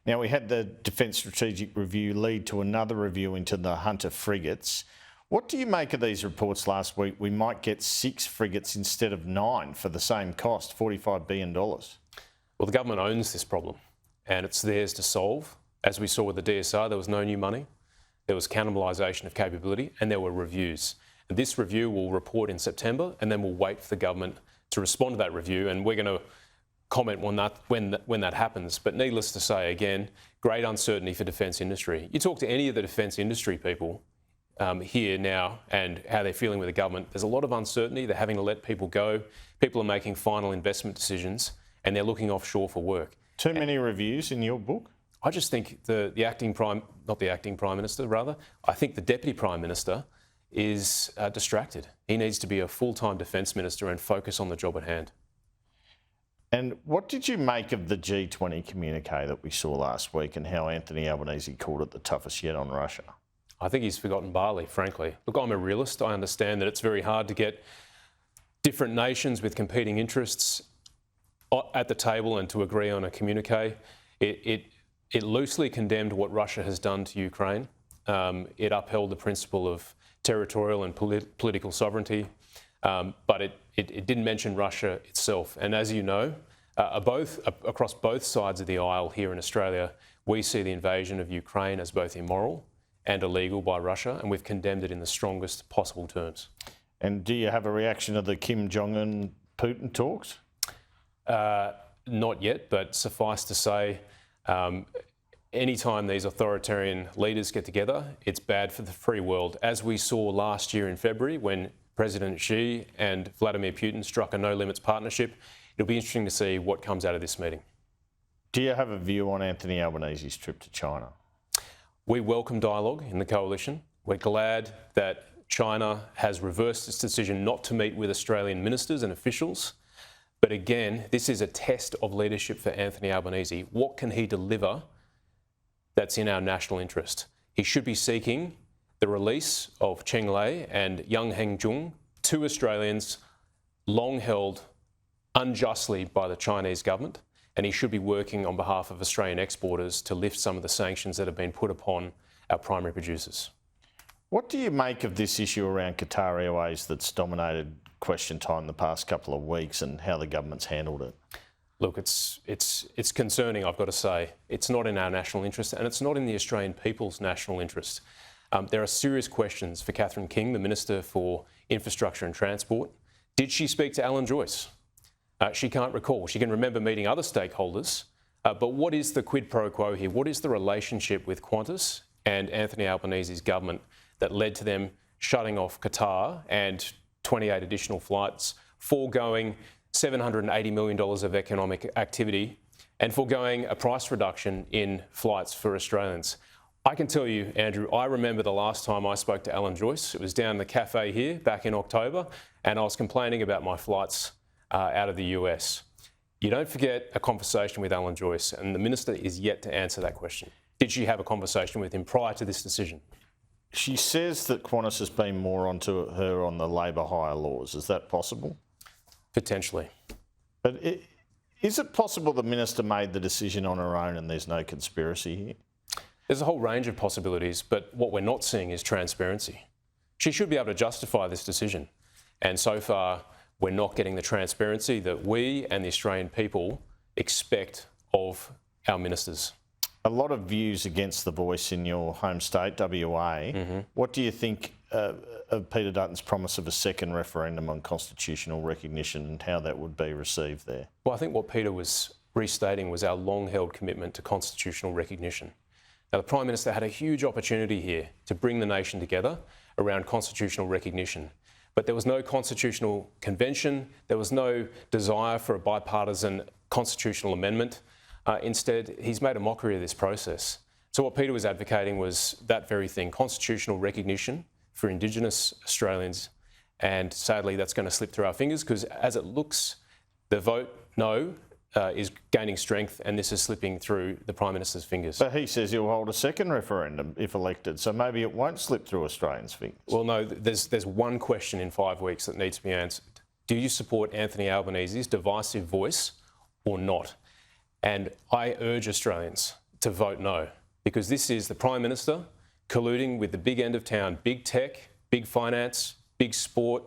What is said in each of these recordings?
Now, we had the Defence Strategic Review lead to another review into the Hunter frigates. What do you make of these reports last week? We might get 6 frigates instead of 9 for the same cost, $45 billion. Well, the government owns this problem and it's theirs to solve. As we saw with the DSR, there was no new money, there was cannibalisation of capability, and there were reviews. And this review will report in September, and then we'll wait for the government to respond to that review, and we're going to comment on that when that happens. But needless to say, again, great uncertainty for defence industry. You talk to any of the defence industry people here now and how they're feeling with the government, there's a lot of uncertainty. They're having to let people go. People are making final investment decisions, and they're looking offshore for work. Too many reviews in your book? I just think the Prime Minister, rather, I think the Deputy Prime Minister is distracted. He needs to be a full-time Defence Minister and focus on the job at hand. And what did you make of the G20 communique that we saw last week and how Anthony Albanese called it the toughest yet on Russia? I think he's forgotten Bali, frankly. Look, I'm a realist. I understand that it's very hard to get different nations with competing interests at the table and to agree on a communique. It loosely condemned what Russia has done to Ukraine. It upheld the principle of territorial and political sovereignty, but it didn't mention Russia itself. And as you know, across both sides of the aisle here in Australia, we see the invasion of Ukraine as both immoral and illegal by Russia, and we've condemned it in the strongest possible terms. And do you have a reaction to the Kim Jong-un Putin talks? Not yet, but suffice to say, anytime these authoritarian leaders get together, it's bad for the free world. As we saw last year in February when President Xi and Vladimir Putin struck a no-limits partnership, it'll be interesting to see what comes out of this meeting. Do you have a view on Anthony Albanese's trip to China? We welcome dialogue in the coalition. We're glad that China has reversed its decision not to meet with Australian ministers and officials. But again, this is a test of leadership for Anthony Albanese. What can he deliver that's in our national interest? He should be seeking the release of Cheng Lei and Yang Hengjun, 2 Australians long held unjustly by the Chinese government, and he should be working on behalf of Australian exporters to lift some of the sanctions that have been put upon our primary producers. What do you make of this issue around Qatar Airways that's dominated question time the past couple of weeks and how the government's handled it? Look, it's concerning, I've got to say. It's not in our national interest, and it's not in the Australian people's national interest. There are serious questions for Catherine King, the Minister for Infrastructure and Transport. Did she speak to Alan Joyce? She can't recall. She can remember meeting other stakeholders, but what is the quid pro quo here? What is the relationship with Qantas and Anthony Albanese's government that led to them shutting off Qatar and 28 additional flights, foregoing $780 million of economic activity and foregoing a price reduction in flights for Australians? I can tell you, Andrew, I remember the last time I spoke to Alan Joyce. It was down the cafe here back in October, and I was complaining about my flights out of the US. You don't forget a conversation with Alan Joyce, and the Minister is yet to answer that question. Did she have a conversation with him prior to this decision? She says that Qantas has been more onto her on the labour hire laws. Is that possible? Potentially. But is it possible the Minister made the decision on her own and there's no conspiracy here? There's a whole range of possibilities, but what we're not seeing is transparency. She should be able to justify this decision. And so far, we're not getting the transparency that we and the Australian people expect of our ministers. A lot of views against the Voice in your home state, WA. What do you think of Peter Dutton's promise of a second referendum on constitutional recognition and how that would be received there? Well, I think what Peter was restating was our long-held commitment to constitutional recognition. Now, the Prime Minister had a huge opportunity here to bring the nation together around constitutional recognition. But there was no constitutional convention, there was no desire for a bipartisan constitutional amendment. Instead, he's made a mockery of this process. So what Peter was advocating was that very thing, constitutional recognition for Indigenous Australians. And sadly, that's going to slip through our fingers because as it looks, the vote no is gaining strength and this is slipping through the Prime Minister's fingers. But he says he'll hold a second referendum if elected, so maybe it won't slip through Australians' fingers. Well, no, there's one question in 5 weeks that needs to be answered. Do you support Anthony Albanese's divisive voice or not? And I urge Australians to vote no, because this is the Prime Minister colluding with the big end of town, big tech, big finance, big sport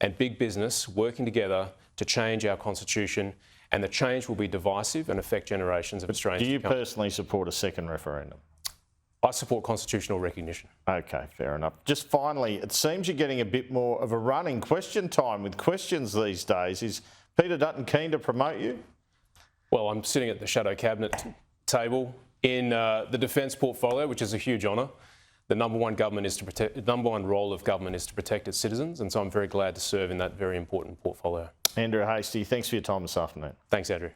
and big business working together to change our constitution, and the change will be divisive and affect generations of Australians. Do you personally support a second referendum? I support constitutional recognition. Okay, fair enough. Just finally, it seems you're getting a bit more of a run in question time with questions these days. Is Peter Dutton keen to promote you? Well, I'm sitting at the shadow cabinet table in the defence portfolio, which is a huge honour. The number one role of government is to protect its citizens, and so I'm very glad to serve in that very important portfolio. Andrew Hastie, thanks for your time this afternoon. Thanks, Andrew.